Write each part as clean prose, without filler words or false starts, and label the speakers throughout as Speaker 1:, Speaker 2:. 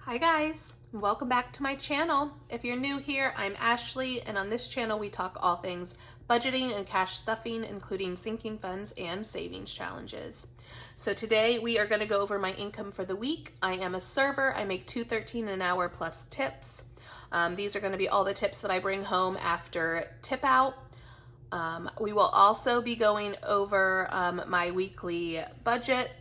Speaker 1: Hi guys, welcome back to my channel. If you're new here, I'm Ashley, and on this channel we talk all things budgeting and cash stuffing, including sinking funds and savings challenges. So today we are going to go over my income for the week. I am a server. I make $2.13 an hour plus tips. These are going to be all the tips that I bring home after tip out. We will also be going over my weekly budget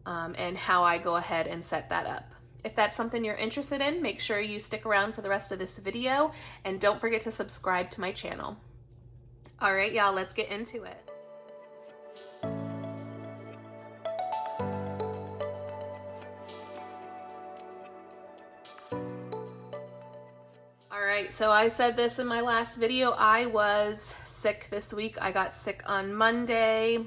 Speaker 1: and how I go ahead and set that up. If that's something you're interested in, make sure you stick around for the rest of this video and don't forget to subscribe to my channel. All right, y'all, let's get into it. All right, so I said this in my last video. I was sick this week. I got sick on Monday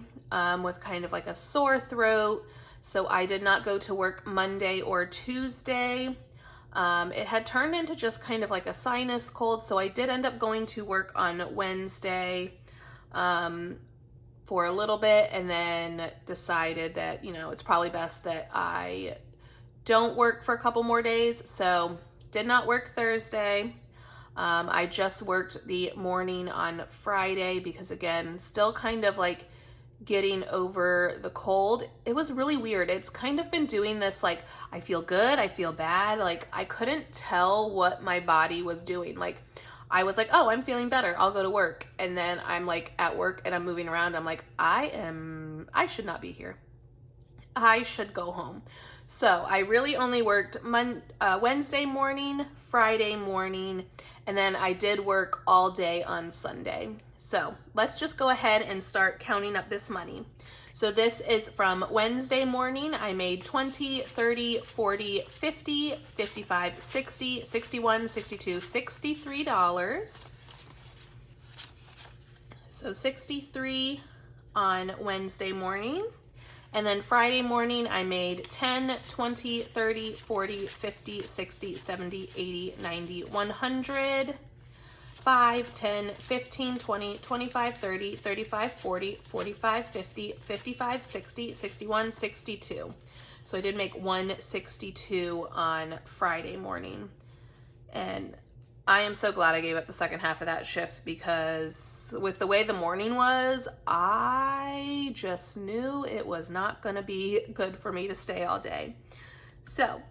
Speaker 1: with kind of like a sore throat. So I did not go to work Monday or Tuesday. It had turned into just kind of like a sinus cold. So I did end up going to work on Wednesday for a little bit and then decided that, it's probably best that I don't work for a couple more days. So did not work Thursday. I just worked the morning on Friday because, again, still kind of like getting over the cold. It was really weird. It's kind of been doing this, like, I feel good, I feel bad. Like, I couldn't tell what my body was doing. Like, I was like, oh, I'm feeling better, I'll go to work. And then I'm like at work and I'm moving around. I'm like, I should not be here. I should go home. So I really only worked Wednesday morning, Friday morning, and then I did work all day on Sunday. So let's just go ahead and start counting up this money. So this is from Wednesday morning. I made $20, $30, $40, $50, $55, $60, $61, $62, $63. So $63 on Wednesday morning. And then Friday morning, I made 10, 20, 30, 40, 50, 60, 70, 80, 90, 100, 5, 10, 15, 20, 25, 30, 35, 40, 45, 50, 55, 60, 61, 62. So I did make 162 on Friday morning. And I am so glad I gave up the second half of that shift because with the way the morning was, I just knew it was not going to be good for me to stay all day. So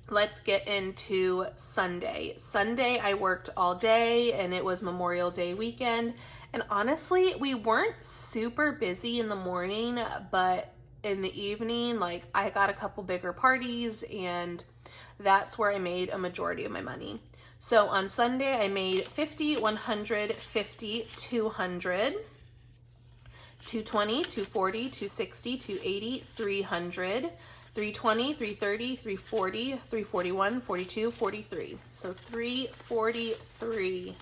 Speaker 1: let's get into Sunday. Sunday, I worked all day and it was Memorial Day weekend. And honestly, we weren't super busy in the morning, but in the evening, like, I got a couple bigger parties and that's where I made a majority of my money. So on Sunday, I made 50, 100, 50, 200, 220, 240, 260, 280, 300, 320, 330, 340, 341, 42, 43. So 343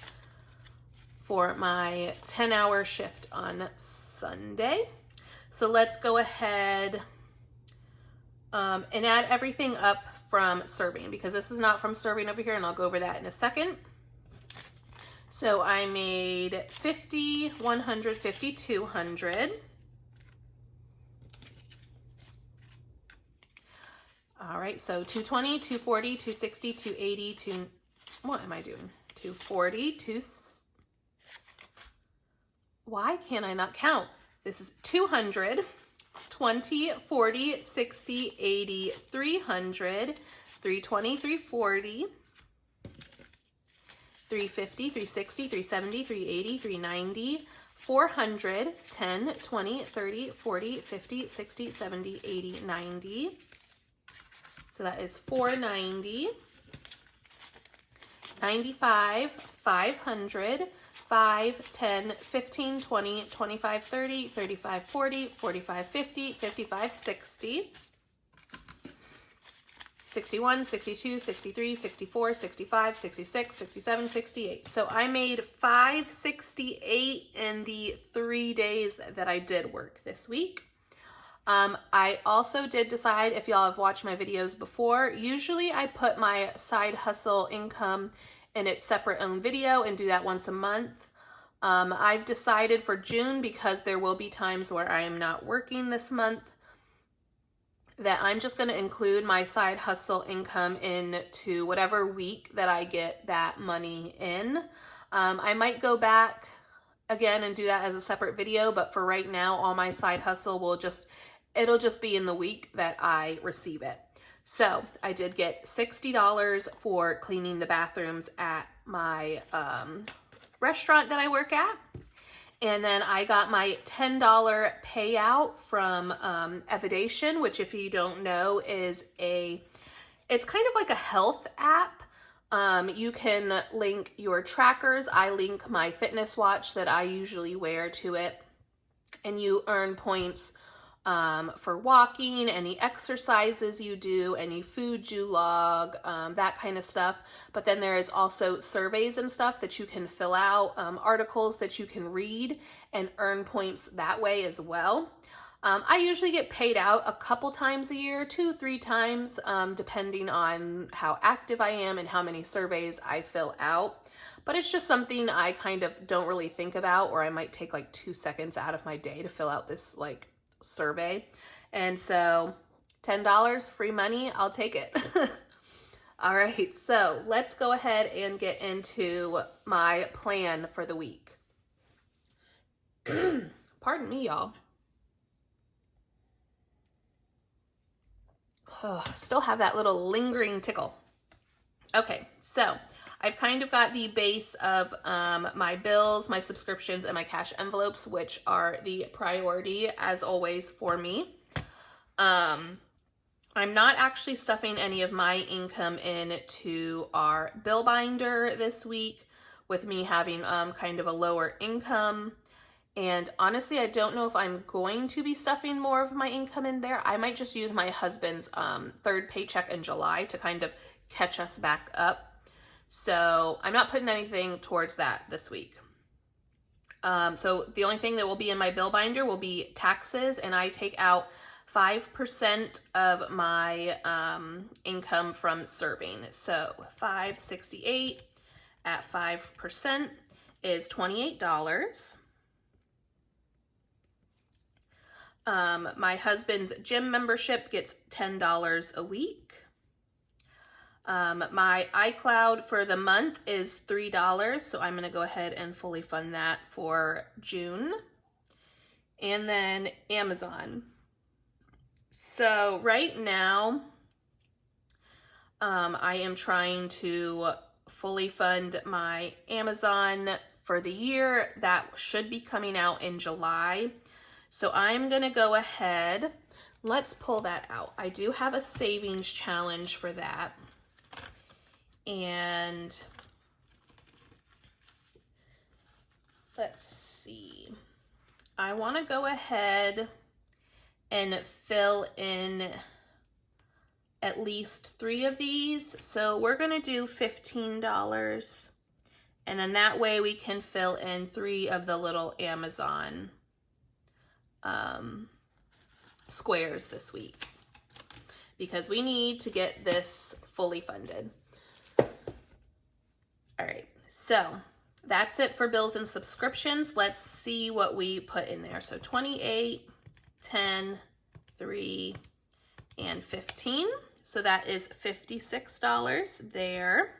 Speaker 1: for my 10-hour shift on Sunday. So let's go ahead and add everything up from serving, because this is not from serving over here, and I'll go over that in a second. So I made 50, 100, 50, 200. All right, so 220, 240, 260, 280, what am I doing? 240, why can't I not count? This is 200. 20, 40, 60, 80, 300, 320, 340, 350, 360, 370, 380, 390, 400, 10, 20, 30, 40, 50, 60, 70, 80, 90. So that is 490, 95, 500, 5, 10, 15, 20, 25, 30, 35, 40, 45, 50, 55, 60, 61, 62, 63, 64, 65, 66, 67, 68. So I made 568 in the 3 days that I did work this week. I also did decide, if y'all have watched my videos before, usually I put my side hustle income in its separate own video and do that once a month. I've decided for June, because there will be times where I am not working this month, that I'm just going to include my side hustle income into whatever week that I get that money in. I might go back again and do that as a separate video, but for right now, all my side hustle it'll just be in the week that I receive it. So I did get $60 for cleaning the bathrooms at my restaurant that I work at. And then I got my $10 payout from Evidation, which if you don't know it's kind of like a health app. You can link your trackers. I link my fitness watch that I usually wear to it, and you earn points for walking, any exercises you do, any food you log, that kind of stuff. But then there is also surveys and stuff that you can fill out, articles that you can read and earn points that way as well. I usually get paid out a couple times a year, 2-3 times, depending on how active I am and how many surveys I fill out. But it's just something I kind of don't really think about, or I might take like 2 seconds out of my day to fill out this like survey. And so $10 free money, I'll take it. All right, so let's go ahead and get into my plan for the week. Pardon me, y'all. Oh, still have that little lingering tickle. Okay, so I've kind of got the base of my bills, my subscriptions, and my cash envelopes, which are the priority as always for me. I'm not actually stuffing any of my income into our bill binder this week, with me having kind of a lower income. And honestly, I don't know if I'm going to be stuffing more of my income in there. I might just use my husband's third paycheck in July to kind of catch us back up. So I'm not putting anything towards that this week. So the only thing that will be in my bill binder will be taxes, and I take out 5% of my income from serving. So $5.68 at 5% is $28. My husband's gym membership gets $10 a week. My iCloud for the month is $3, so I'm going to go ahead and fully fund that for June. And then Amazon. So right now, I am trying to fully fund my Amazon for the year. That should be coming out in July. So I'm going to go ahead. Let's pull that out. I do have a savings challenge for that. And let's see. I want to go ahead and fill in at least 3 of these. So we're going to do $15. And then that way we can fill in 3 of the little Amazon squares this week, because we need to get this fully funded. All right, so that's it for bills and subscriptions. Let's see what we put in there. So 28, 10, 3, and 15. So that is $56 there.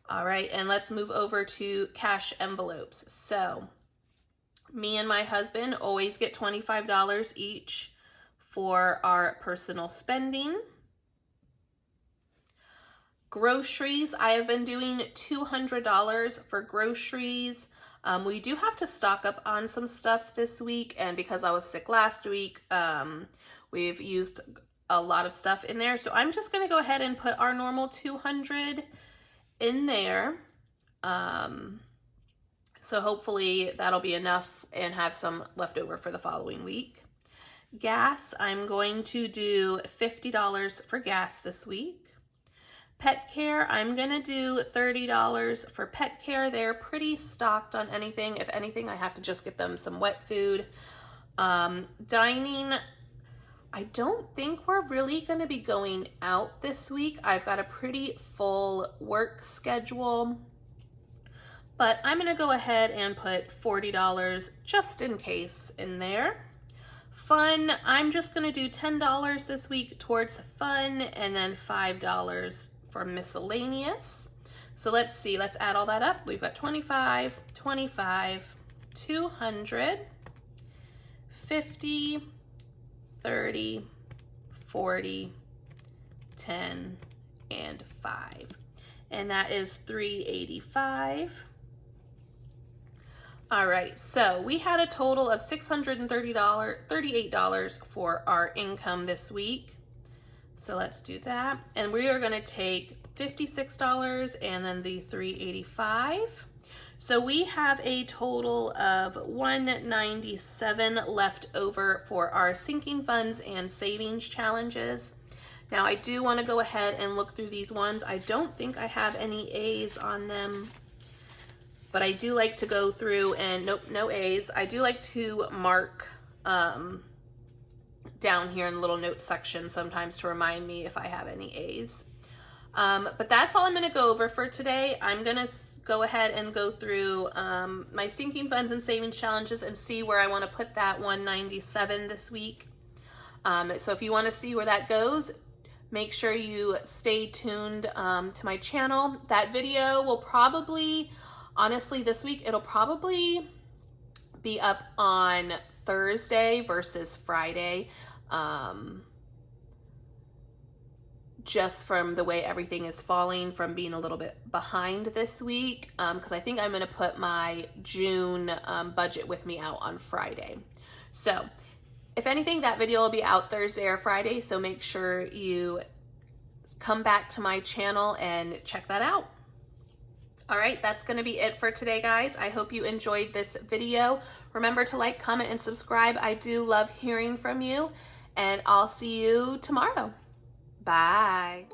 Speaker 1: All right, and let's move over to cash envelopes. So me and my husband always get $25 each for our personal spending. Groceries, I have been doing $200 for groceries. We do have to stock up on some stuff this week, and because I was sick last week, we've used a lot of stuff in there. So I'm just going to go ahead and put our normal $200 in there. So hopefully that'll be enough and have some left over for the following week. Gas, I'm going to do $50 for gas this week. Pet care, I'm going to do $30 for pet care. They're pretty stocked on anything. If anything, I have to just get them some wet food. Dining, I don't think we're really going to be going out this week. I've got a pretty full work schedule, but I'm going to go ahead and put $40 just in case in there. Fun, I'm just gonna do $10 this week towards fun, and then $5 for miscellaneous. So let's see, let's add all that up. We've got 25, 25, 200, 50, 30, 40, 10, and 5. And that is $385. All right, so we had a total of $638 for our income this week. So let's do that. And we are gonna take $56 and then the $385. So we have a total of $197 left over for our sinking funds and savings challenges. Now I do want to go ahead and look through these ones. I don't think I have any A's on them, but I do like to go through and nope, no A's. I do like to mark down here in the little note section sometimes to remind me if I have any A's. But that's all I'm going to go over for today. I'm going to go ahead and go through my sinking funds and savings challenges and see where I want to put that 197 this week. So if you want to see where that goes, make sure you stay tuned to my channel. That video will probably, honestly, this week, it'll probably be up on Thursday versus Friday. Just from the way everything is falling, from being a little bit behind this week, because I think I'm going to put my June budget with me out on Friday. So if anything, that video will be out Thursday or Friday, so make sure you come back to my channel and check that out. All right, that's going to be it for today, guys. I hope you enjoyed this video. Remember to like, comment, and subscribe. I do love hearing from you, and I'll see you tomorrow. Bye.